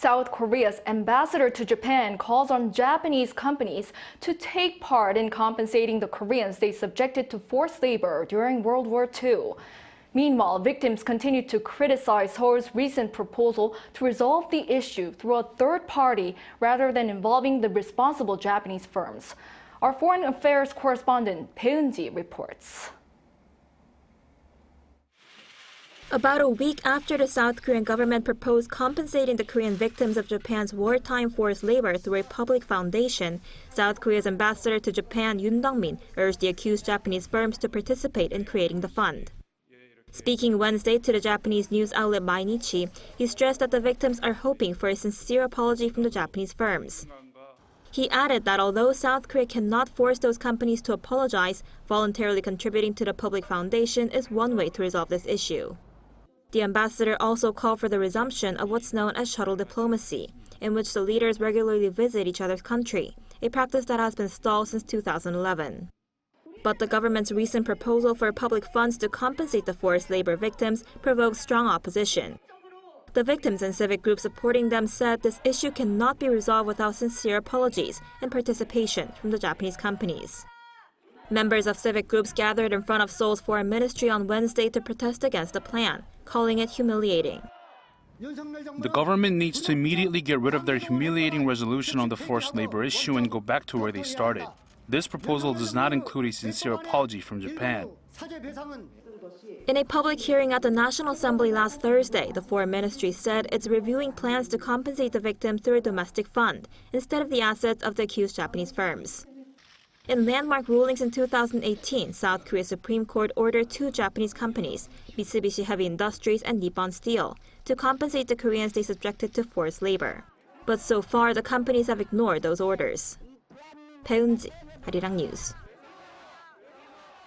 South Korea's ambassador to Japan calls on Japanese companies to take part in compensating the Koreans they subjected to forced labor during World War II. Meanwhile, victims continue to criticize Seoul's recent proposal to resolve the issue through a third party rather than involving the responsible Japanese firms. Our foreign affairs correspondent Bae Eun-ji reports. About a week after the South Korean government proposed compensating the Korean victims of Japan's wartime forced labor through a public foundation, South Korea's ambassador to Japan, Duk-min, urged the accused Japanese firms to participate in creating the fund. Speaking Wednesday to the Japanese news outlet Mainichi, he stressed that the victims are hoping for a sincere apology from the Japanese firms. He added that although South Korea cannot force those companies to apologize, voluntarily contributing to the public foundation is one way to resolve this issue. The ambassador also called for the resumption of what's known as shuttle diplomacy, in which the leaders regularly visit each other's country, a practice that has been stalled since 2011. But the government's recent proposal for public funds to compensate the forced labor victims provoked strong opposition. The victims and civic groups supporting them said this issue cannot be resolved without sincere apologies and participation from the Japanese companies. Members of civic groups gathered in front of Seoul's foreign ministry on Wednesday to protest against the plan, calling it humiliating. The government needs to immediately get rid of their humiliating resolution on the forced labor issue and go back to where they started. This proposal does not include a sincere apology from Japan. In a public hearing at the National Assembly last Thursday, the Foreign Ministry said it's reviewing plans to compensate the victim through a domestic fund, instead of the assets of the accused Japanese firms. In landmark rulings in 2018, South Korea's Supreme Court ordered two Japanese companies, Mitsubishi Heavy Industries and Nippon Steel, to compensate the Koreans they subjected to forced labor. But so far, the companies have ignored those orders. Bae Eun-ji, Arirang News.